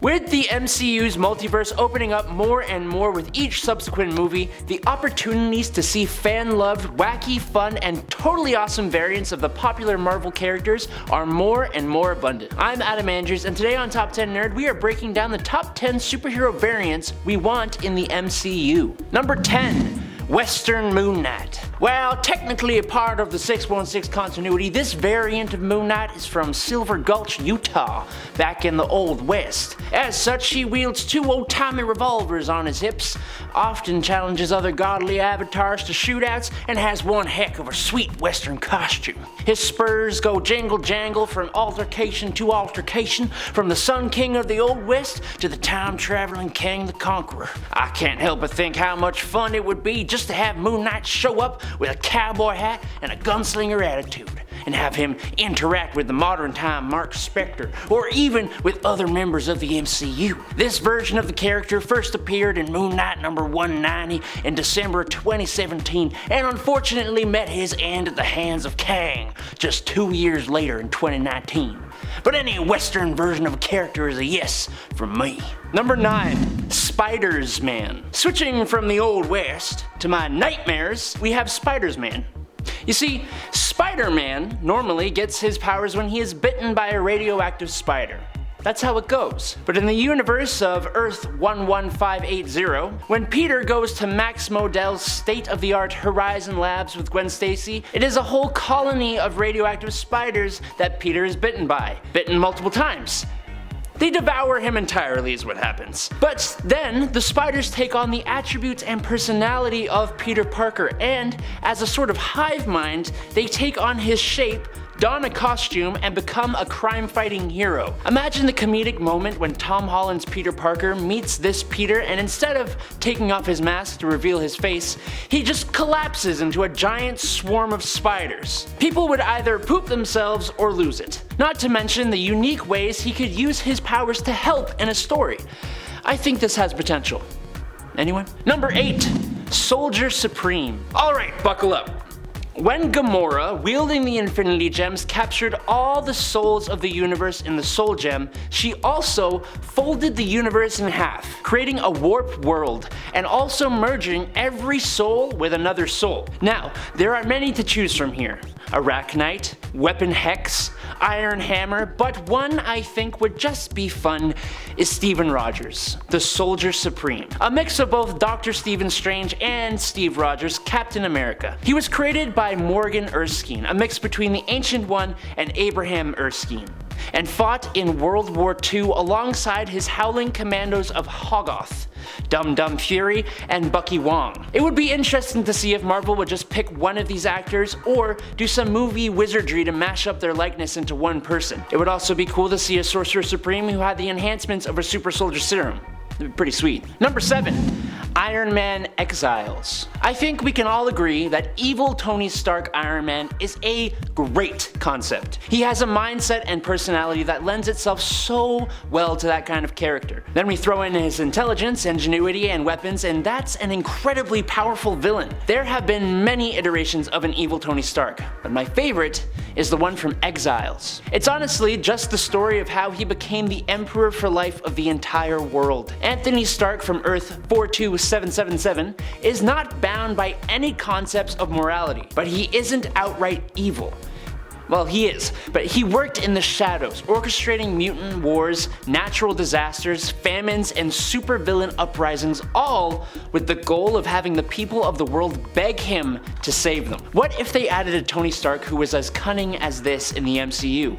With the MCU's multiverse opening up more and more with each subsequent movie, the opportunities to see fan-loved, wacky, fun, and totally awesome variants of the popular Marvel characters are more and more abundant. I'm Adam Andrews, and today on Top 10 Nerd, we are breaking down the top 10 superhero variants we want in the MCU. Number 10. Western Moon Knight. While technically a part of the 616 continuity, this variant of Moon Knight is from Silver Gulch, Utah, back in the Old West. As such, he wields two old-timey revolvers on his hips, often challenges other godly avatars to shootouts, and has one heck of a sweet western costume. His spurs go jingle-jangle from altercation to altercation, from the Sun King of the Old West to the time-traveling King the Conqueror. I can't help but think how much fun it would be just to have Moon Knight show up with a cowboy hat and a gunslinger attitude, and have him interact with the modern time Mark Spector, or even with other members of the MCU. This version of the character first appeared in Moon Knight number 190 in December 2017, and unfortunately met his end at the hands of Kang just 2 years later in 2019. But any Western version of a character is a yes from me. Number 9. Spiders-Man. Switching from the Old West to my nightmares, we have Spiders-Man. You see, Spider-Man normally gets his powers when he is bitten by a radioactive spider. That's how it goes. But in the universe of Earth 11580, when Peter goes to Max Modell's state-of-the-art Horizon Labs with Gwen Stacy, it is a whole colony of radioactive spiders that Peter is bitten by. Bitten multiple times. They devour him entirely is what happens. But then, the spiders take on the attributes and personality of Peter Parker, and as a sort of hive mind, they take on his shape, don a costume, and become a crime-fighting hero. Imagine the comedic moment when Tom Holland's Peter Parker meets this Peter, and instead of taking off his mask to reveal his face, he just collapses into a giant swarm of spiders. People would either poop themselves or lose it. Not to mention the unique ways he could use his powers to help in a story. I think this has potential. Anyone? Number 8. Soldier Supreme. Alright, buckle up. When Gamora, wielding the Infinity Gems, captured all the souls of the universe in the Soul Gem, she also folded the universe in half, creating a warped world, and also merging every soul with another soul. Now, there are many to choose from here. Arachnite, Weapon Hex, Iron Hammer, but one I think would just be fun is Steven Rogers, the Soldier Supreme. A mix of both Dr. Stephen Strange and Steve Rogers, Captain America. He was created by Morgan Erskine, a mix between the Ancient One and Abraham Erskine, and fought in World War II alongside his Howling Commandos of Hoggoth, Dum Dum Fury, and Bucky Wong. It would be interesting to see if Marvel would just pick one of these actors or do some movie wizardry to mash up their likeness into one person. It would also be cool to see a Sorcerer Supreme who had the enhancements of a Super Soldier Serum. It'd be pretty sweet. Number 7. Iron Man Exiles. I think we can all agree that evil Tony Stark Iron Man is a great concept. He has a mindset and personality that lends itself so well to that kind of character. Then we throw in his intelligence, ingenuity, and weapons, and that's an incredibly powerful villain. There have been many iterations of an evil Tony Stark, but my favorite is the one from Exiles. It's honestly just the story of how he became the Emperor for life of the entire world. Anthony Stark from Earth 42777 is not bound by any concepts of morality, but he isn't outright evil. Well, he is, but he worked in the shadows, orchestrating mutant wars, natural disasters, famines, and supervillain uprisings, all with the goal of having the people of the world beg him to save them. What if they added a Tony Stark who was as cunning as this in the MCU?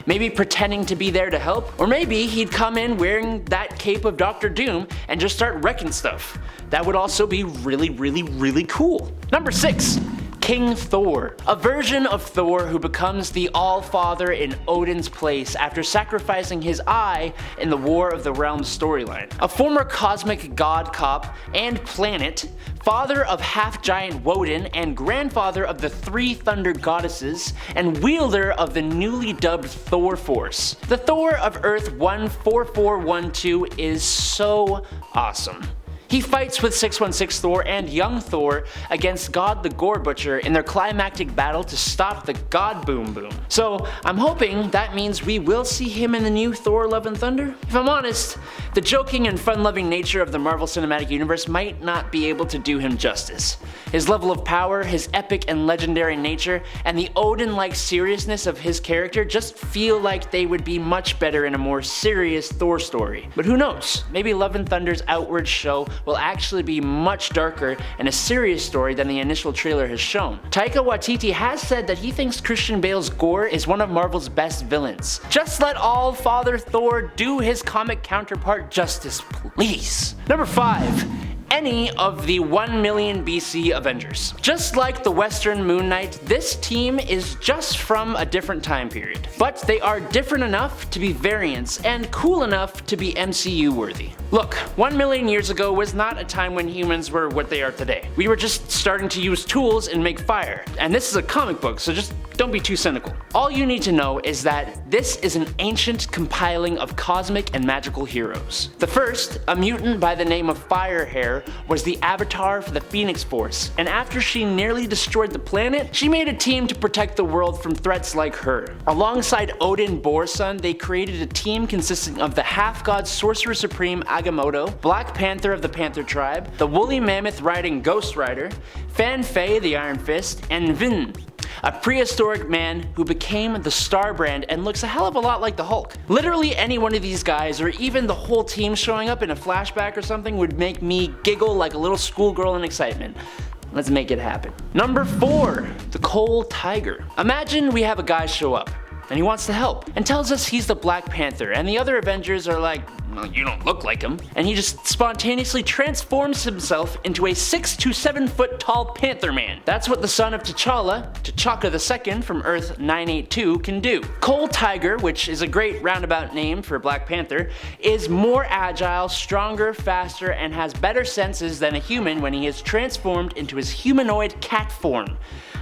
Maybe pretending to be there to help? Or maybe he'd come in wearing that cape of Doctor Doom and just start wrecking stuff. That would also be really cool. Number 6. King Thor, a version of Thor who becomes the All-Father in Odin's place after sacrificing his eye in the War of the Realms storyline. A former cosmic god cop and planet, father of half-giant Woden and grandfather of the 3 Thunder Goddesses, and wielder of the newly dubbed Thor Force. The Thor of Earth 14412 is so awesome. He fights with 616 Thor and young Thor against God the Gore Butcher in their climactic battle to stop the God Boom Boom. So I'm hoping that means we will see him in the new Thor Love and Thunder. If I'm honest, the joking and fun-loving nature of the Marvel Cinematic Universe might not be able to do him justice. His level of power, his epic and legendary nature, and the Odin-like seriousness of his character just feel like they would be much better in a more serious Thor story. But who knows? Maybe Love and Thunder's outward show will actually be much darker and a serious story than the initial trailer has shown. Taika Waititi has said that he thinks Christian Bale's Gore is one of Marvel's best villains. Just let All-Father Thor do his comic counterpart justice, please. Number 5. Any of the 1 million BC Avengers. Just like the Western Moon Knight, this team is just from a different time period. But they are different enough to be variants and cool enough to be MCU worthy. Look, 1 million years ago was not a time when humans were what they are today. We were just starting to use tools and make fire. And this is a comic book, so just don't be too cynical. All you need to know is that this is an ancient compiling of cosmic and magical heroes. The first, a mutant by the name of Firehair, was the avatar for the Phoenix Force, and after she nearly destroyed the planet, she made a team to protect the world from threats like her. Alongside Odin Borson, they created a team consisting of the half-god Sorcerer Supreme Agamotto, Black Panther of the Panther Tribe, the woolly mammoth riding Ghost Rider, Fan Fei the Iron Fist, and Vin, a prehistoric man who became the Star Brand and looks a hell of a lot like the Hulk. Literally any one of these guys, or even the whole team showing up in a flashback or something, would make me giggle like a little schoolgirl in excitement. Let's make it happen. Number 4, the Coal Tiger. Imagine we have a guy show up, and he wants to help, and tells us he's the Black Panther, and the other Avengers are like, well, you don't look like him. And he just spontaneously transforms himself into a 6 to 7 foot tall Panther Man. That's what the son of T'Challa, T'Chaka II from Earth 982, can do. Coal Tiger, which is a great roundabout name for Black Panther, is more agile, stronger, faster, and has better senses than a human when he is transformed into his humanoid cat form.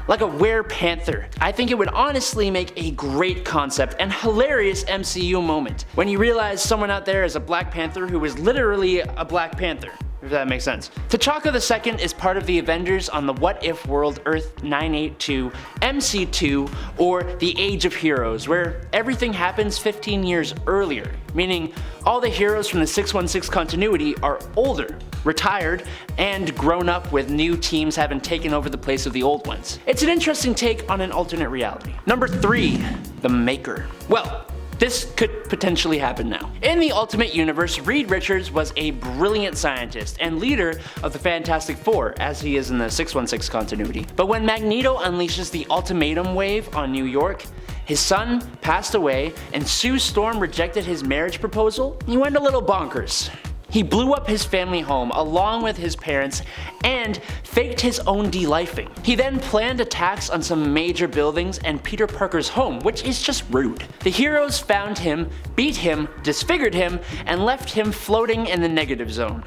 Like a were-panther. I think it would honestly make a great concept and hilarious MCU moment when you realize someone out there is a Black Panther who is literally a Black Panther, if that makes sense. T'Chaka II is part of the Avengers on the What If world Earth 982, MC2, or the Age of Heroes, where everything happens 15 years earlier, meaning all the heroes from the 616 continuity are older, retired, and grown up, with new teams having taken over the place of the old ones. It's an interesting take on an alternate reality. Number 3, the Maker. Well, this could potentially happen now. In the Ultimate Universe, Reed Richards was a brilliant scientist and leader of the Fantastic Four, as he is in the 616 continuity. But when Magneto unleashes the ultimatum wave on New York, his son passed away, and Sue Storm rejected his marriage proposal, he went a little bonkers. He blew up his family home along with his parents and faked his own de-lifing. He then planned attacks on some major buildings and Peter Parker's home, which is just rude. The heroes found him, beat him, disfigured him, and left him floating in the negative zone.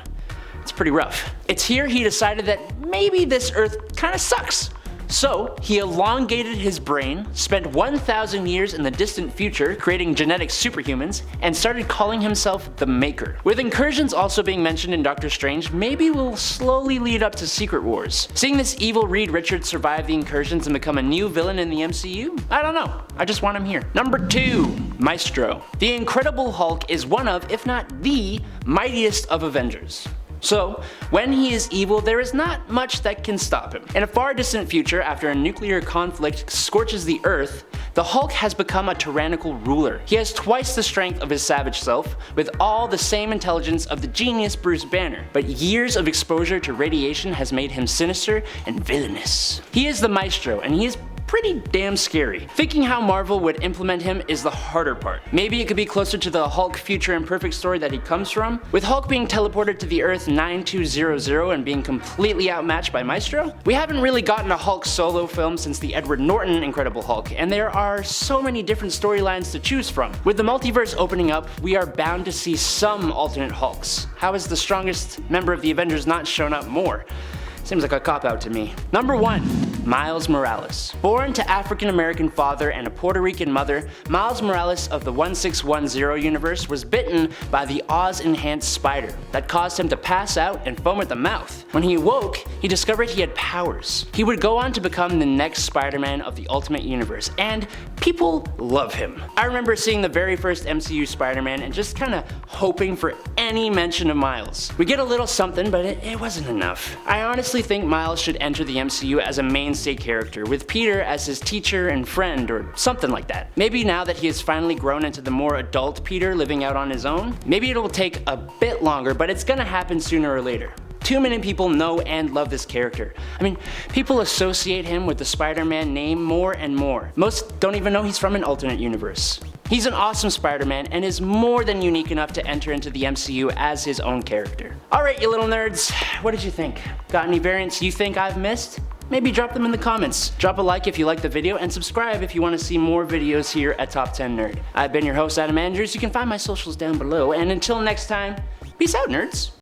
It's pretty rough. It's here he decided that maybe this Earth kinda sucks. So, he elongated his brain, spent 1,000 years in the distant future creating genetic superhumans, and started calling himself the Maker. With incursions also being mentioned in Doctor Strange, maybe we'll slowly lead up to Secret Wars. Seeing this evil Reed Richards survive the incursions and become a new villain in the MCU? I don't know. I just want him here. Number 2, Maestro. The Incredible Hulk is one of, if not the, mightiest of Avengers. So, when he is evil, there is not much that can stop him. In a far distant future, after a nuclear conflict scorches the Earth, the Hulk has become a tyrannical ruler. He has twice the strength of his savage self, with all the same intelligence of the genius Bruce Banner, but years of exposure to radiation has made him sinister and villainous. He is the Maestro, and he is pretty damn scary. Thinking how Marvel would implement him is the harder part. Maybe it could be closer to the Hulk Future Imperfect story that he comes from, with Hulk being teleported to the Earth 9200 and being completely outmatched by Maestro. We haven't really gotten a Hulk solo film since the Edward Norton Incredible Hulk, and there are so many different storylines to choose from. With the multiverse opening up, we are bound to see some alternate Hulks. How has the strongest member of the Avengers not shown up more? Seems like a cop-out to me. Number 1, Miles Morales. Born to African-American father and a Puerto Rican mother, Miles Morales of the 1610 universe was bitten by the Oz-enhanced spider that caused him to pass out and foam at the mouth. When he awoke, he discovered he had powers. He would go on to become the next Spider-Man of the Ultimate Universe, and people love him. I remember seeing the very first MCU Spider-Man and just kinda hoping for any mention of Miles. We get a little something, but it wasn't enough. I honestly think Miles should enter the MCU as a mainstay character, with Peter as his teacher and friend or something like that. Maybe now that he has finally grown into the more adult Peter living out on his own, maybe it'll take a bit longer, but it's gonna happen sooner or later. Too many people know and love this character. I mean, people associate him with the Spider-Man name more and more. Most don't even know he's from an alternate universe. He's an awesome Spider-Man and is more than unique enough to enter into the MCU as his own character. Alright, you little nerds, what did you think? Got any variants you think I've missed? Maybe drop them in the comments. Drop a like if you liked the video, and subscribe if you want to see more videos here at Top 10 Nerd. I've been your host, Adam Andrews. You can find my socials down below, and until next time, peace out, nerds!